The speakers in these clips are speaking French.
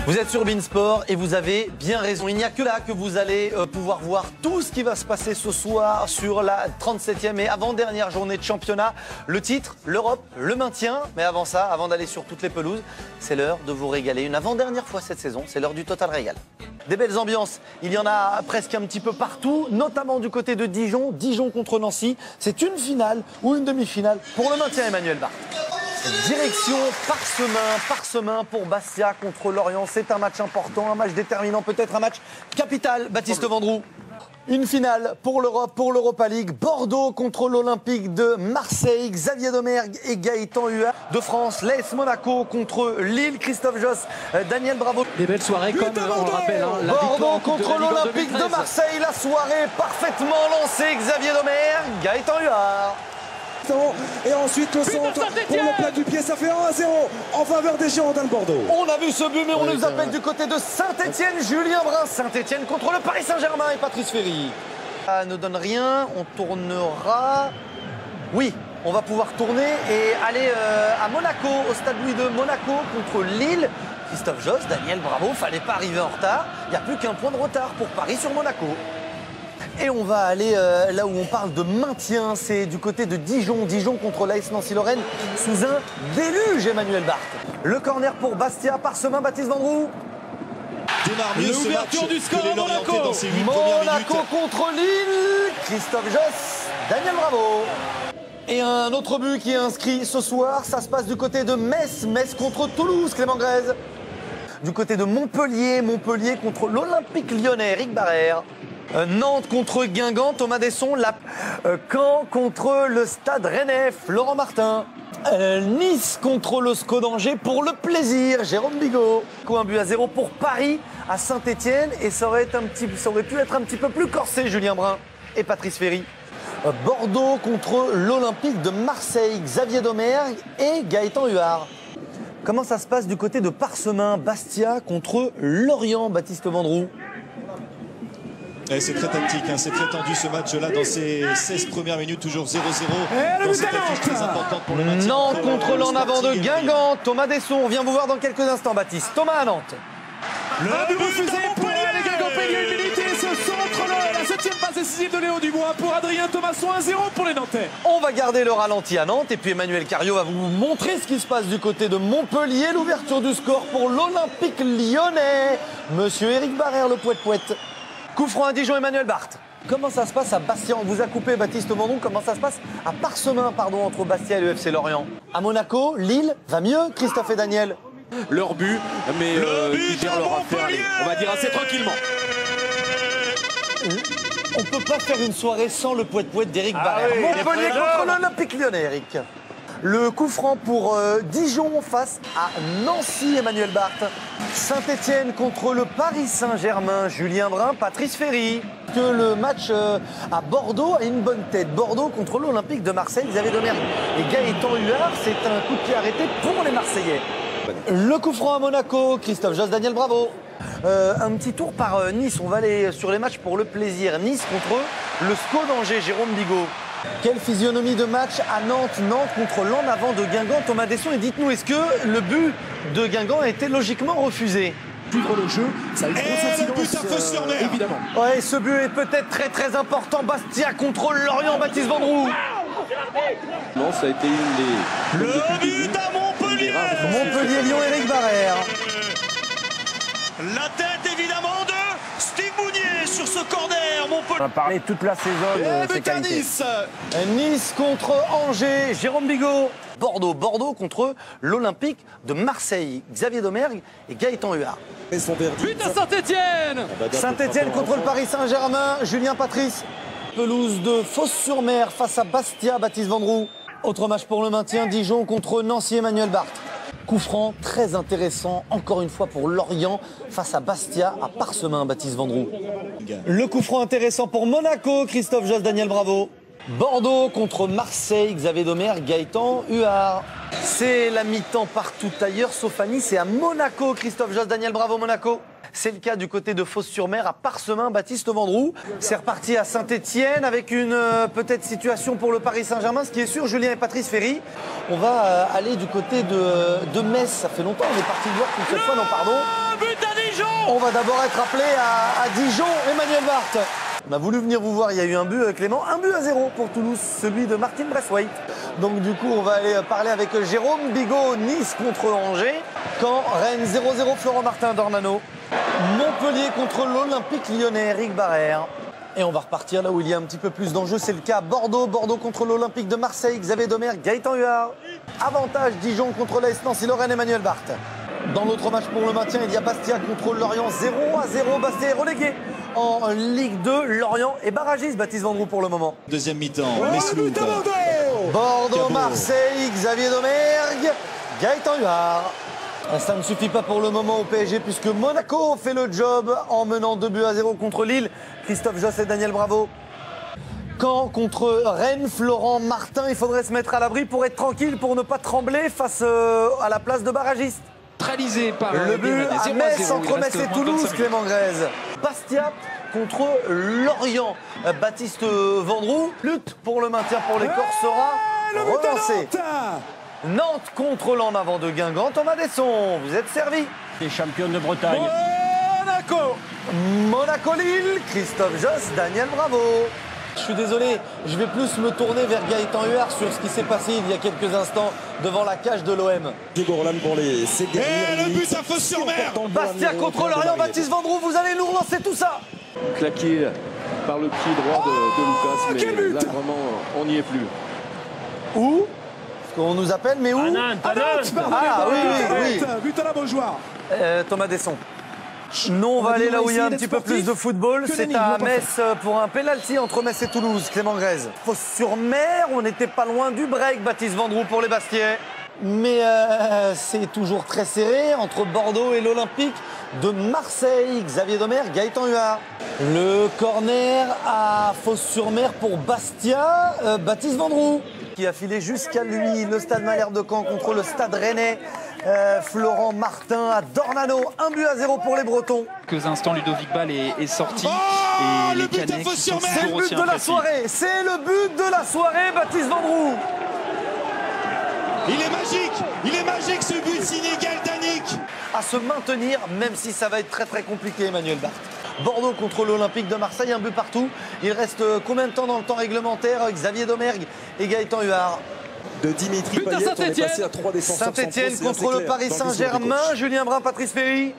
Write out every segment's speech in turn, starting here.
Vous êtes sur Beansport et vous avez bien raison. Il n'y a que là que vous allez pouvoir voir tout ce qui va se passer ce soir sur la 37e et avant-dernière journée de championnat. Le titre, l'Europe, le maintien. Mais avant ça, avant d'aller sur toutes les pelouses, c'est l'heure de vous régaler. Une avant-dernière fois cette saison, c'est l'heure du Total Régal. Des belles ambiances, il y en a presque un petit peu partout, notamment du côté de Dijon. Dijon contre Nancy, c'est une finale ou une demi-finale pour le maintien, Emmanuel Barthes. Direction Parsemin pour Bastia contre Lorient. C'est un match important, un match déterminant, peut-être un match capital, Baptiste Vendroux. Une finale pour l'Europe, pour l'Europa League. Bordeaux contre l'Olympique de Marseille. Xavier Domergue et Gaëtan Huard. De France, l'AS Monaco contre Lille. Christophe Josse, Daniel Bravo. Des belles soirées comme on le rappelle. Bordeaux contre l'Olympique de Marseille. La soirée parfaitement lancée. Xavier Domergue, Gaëtan Huard. Et ensuite le centre pour le plat du pied, ça fait 1-0 en faveur des Girondins de Bordeaux. On a vu ce but, mais on nous appelle du côté de Saint-Etienne. Julien Brun, Saint-Etienne contre le Paris Saint-Germain et Patrice Ferry. Ça ne donne rien, on tournera. Oui, on va pouvoir tourner et aller à Monaco, au stade Louis de Monaco contre Lille. Christophe Josse, Daniel Bravo, fallait pas arriver en retard. Il n'y a plus qu'un point de retard pour Paris sur Monaco. Et on va aller là où on parle de maintien, c'est du côté de Dijon. Dijon contre l'AS Nancy-Lorraine sous un déluge, Emmanuel Barthes. Le corner pour Bastia, Parsemin, Baptiste Vendroux. L'ouverture du score à Monaco. Monaco contre Lille, Christophe Josse, Daniel Bravo. Et un autre but qui est inscrit ce soir, ça se passe du côté de Metz. Metz contre Toulouse, Clément Grèze. Du côté de Montpellier, Montpellier contre l'Olympique Lyonnais, Eric Barrère. Nantes contre Guingamp, Thomas Desson. Caen contre le Stade Rennais, Florent Martin. Nice contre le SCO d'Angers pour le plaisir, Jérôme Bigot. Un but à 0 pour Paris à Saint-Etienne et ça aurait pu être un petit peu plus corsé, Julien Brun et Patrice Ferry. Bordeaux contre l'Olympique de Marseille, Xavier Domergue et Gaëtan Huard. Comment ça se passe du côté de Parsemin, Bastia contre Lorient, Baptiste Vendroux? C'est très tactique, c'est très tendu ce match-là dans ces 16 premières minutes, toujours 0-0. Dans cette affiche très importante pour le maintien. Nantes contre l'en avant de Guingamp, Thomas Desson. On vient vous voir dans quelques instants, Baptiste. Thomas à Nantes. Le but refusé pour les Guingampais, une minute et ce centre, la 7e passe décisive de Léo Dubois pour Adrien Thomasson, 1-0 pour les Nantais. On va garder le ralenti à Nantes et puis Emmanuel Cario va vous montrer ce qui se passe du côté de Montpellier. L'ouverture du score pour l'Olympique Lyonnais. Monsieur Eric Barrère, le poète-poète. Coup franc à Dijon, Emmanuel Barthes. Comment ça se passe à Bastia? On vous a coupé, Baptiste Vendroux. Comment ça se passe à Parsemin, entre Bastia et le FC Lorient? À Monaco, Lille, va mieux, Christophe et Daniel? Leur but, mais qui gèrent leur affaire, on va dire assez tranquillement. On peut pas faire une soirée sans le poète-poète d'Eric Barrère. Oui, Montpellier contre l'Olympique Lyonnais, Eric. Le coup franc pour Dijon face à Nancy, Emmanuel Barthes. Saint-Etienne contre le Paris Saint-Germain, Julien Brun, Patrice Ferry. Que le match à Bordeaux a une bonne tête. Bordeaux contre l'Olympique de Marseille, Xavier Domergue et Gaëtan Huard, c'est un coup de pied arrêté pour les Marseillais. Le coup franc à Monaco, Christophe Josse, Daniel Bravo. Un petit tour par Nice, on va aller sur les matchs pour le plaisir. Nice contre le SCO d'Angers, Jérôme Bigot. Quelle physionomie de match à Nantes. Nantes contre l'en avant de Guingamp, Thomas Desson. Et dites-nous, est-ce que le but de Guingamp a été logiquement refusé? Suivre le jeu, ça a eu Et le but à Fos-sur-Mer, évidemment. Ouais, ce but est peut-être très important. Bastia contre Lorient, Baptiste Vendroux. Non, ça a été une des... le but à Montpellier. Montpellier-Lyon, Eric Barrère. La tête évidemment de Steve Mounier sur ce corner, Montpellier. On a parlé toute la saison de ses but à qualités. Nice. Nice contre Angers, Jérôme Bigot. Bordeaux contre l'Olympique de Marseille, Xavier Domergue et Gaëtan Huard. Et son verdict. But à Saint-Etienne. Saint-Etienne contre le Paris Saint-Germain, Julien Patrice. Pelouse de Fos-sur-Mer face à Bastia, Baptiste Vendroux. Autre match pour le maintien, Dijon contre Nancy, Emmanuel Barthes. Coup franc très intéressant, encore une fois pour Lorient, face à Bastia, à Parsemin, Baptiste Vendroux. Le coup franc intéressant pour Monaco, Christophe Josse, Daniel Bravo. Bordeaux contre Marseille, Xavier Domergue, Gaëtan Huard. C'est la mi-temps partout ailleurs, sauf à Nice et à Monaco. Christophe Josse, Daniel Bravo, Monaco. C'est le cas du côté de Fos-sur-Mer, à Parsemin, Baptiste Vendroux. C'est reparti à Saint-Etienne avec une peut-être situation pour le Paris Saint-Germain. Ce qui est sûr, Julien et Patrice Ferry. On va aller du côté de Metz. Ça fait longtemps, on est parti de voir qu'une seule fois, non pardon. But à Dijon. On va d'abord être appelé à Dijon, Emmanuel Barthes. On a voulu venir vous voir, il y a eu un but, Clément, 1-0 pour Toulouse, celui de Martin Braithwaite. Donc du coup, on va aller parler avec Jérôme Bigot, Nice contre Angers. Caen, Rennes 0-0, Florent Martin, Dornano. Montpellier contre l'Olympique Lyonnais, Eric Barrère. Et on va repartir là où il y a un petit peu plus d'enjeux, c'est le cas Bordeaux contre l'Olympique de Marseille, Xavier Domergue, Gaëtan Huard. Avantage Dijon contre l'AS Nancy, Lorraine, Emmanuel Barthes. Dans l'autre match pour le maintien, il y a Bastia contre Lorient, 0-0. Bastia est relégué en Ligue 2. Lorient est barragiste, Baptiste Vendroux pour le moment. Deuxième mi-temps, Bordeaux-Marseille, Xavier Domergue, Gaëtan Huard. Ça ne suffit pas pour le moment au PSG puisque Monaco fait le job en menant 2-0 contre Lille. Christophe Josse et Daniel Bravo. Caen contre Rennes, Florent Martin. Il faudrait se mettre à l'abri pour être tranquille, pour ne pas trembler face à la place de barragiste. Neutralisé par le but à Metz entre Metz et Toulouse, Clément Grèze. Bastia contre Lorient. Baptiste Vendroux, lutte pour le maintien pour les Corses sera relancée. Nantes contre l'en avant de Guingamp, Thomas Desson, vous êtes servi. Les champions de Bretagne. Monaco-Lille, Christophe Josse, Daniel Bravo. Je suis désolé, je vais plus me tourner vers Gaëtan Huard sur ce qui s'est passé il y a quelques instants devant la cage de l'OM. Diego Roland pour les Et le but à Fos-sur-Mer. Bastia contre Lorient, Baptiste Vendroux, vous allez nous relancer tout ça. Claqué par le pied droit de Lucas, mais là vraiment on n'y est plus. Où? On nous appelle, mais où? À Nantes. Ah oui. But à la Beaujoire. Thomas Desson. Non, on va aller là où il y a un petit peu plus de football. C'est à Metz pour un pénalty entre Metz et Toulouse. Clément Grèze. Fos-sur-Mer, on n'était pas loin du break, Baptiste Vendroux pour les Bastiais. Mais c'est toujours très serré entre Bordeaux et l'Olympique de Marseille. Xavier Domergue, Gaëtan Huard. Le corner à Fos-sur-Mer pour Bastia. Baptiste Vendroux qui a filé jusqu'à lui. Le stade Malherbe de Caen contre le stade Rennais. Florent Martin à Dornano, 1-0 pour les Bretons. Quelques instants, Ludovic Ball est sorti. Et les Canets qui sont c'est le but de la soirée. C'est le but de la soirée, Baptiste Vendroux. Il est magique ce but inégal d'Annick. À se maintenir, même si ça va être très compliqué, Emmanuel Barthes. Bordeaux contre l'Olympique de Marseille, un but partout. Il reste combien de temps dans le temps réglementaire? Xavier Domergue et Gaëtan Huard. De Dimitri Payet, on est passé à 3 défenseurs. Saint-Etienne contre le Paris Saint-Germain, Julien Brun, Patrice Ferry.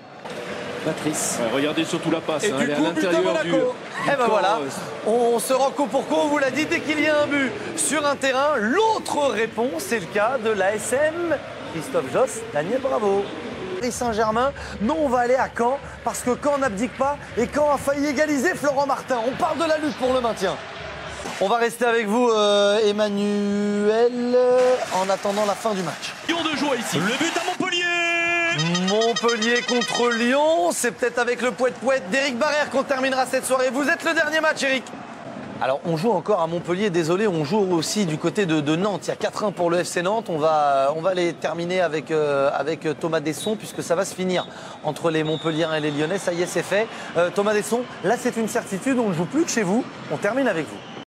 Patrice. Regardez surtout la passe, Et elle du est à coup, but de l'intérieur Monaco. du Et ben corps, voilà, on se rend coup pour coup, on vous l'a dit, dès qu'il y a un but sur un terrain, l'autre réponse, c'est le cas de l'ASM. Christophe Josse, Daniel Bravo. Paris Saint-Germain, non, on va aller à Caen, parce que Caen n'abdique pas, et Caen a failli égaliser Florent Martin. On parle de la lutte pour le maintien. On va rester avec vous, Emmanuel, en attendant la fin du match. De jouer ici. Le but à Montpellier. Montpellier contre Lyon, c'est peut-être avec le poète d'Éric Barrère qu'on terminera cette soirée. Vous êtes le dernier match, Eric. Alors on joue encore à Montpellier, désolé, on joue aussi du côté de Nantes. Il y a 4-1 pour le FC Nantes. On va les terminer avec Thomas Desson puisque ça va se finir entre les Montpelliérains et les Lyonnais. Ça y est, c'est fait. Thomas Desson, là c'est une certitude, on ne joue plus que chez vous. On termine avec vous.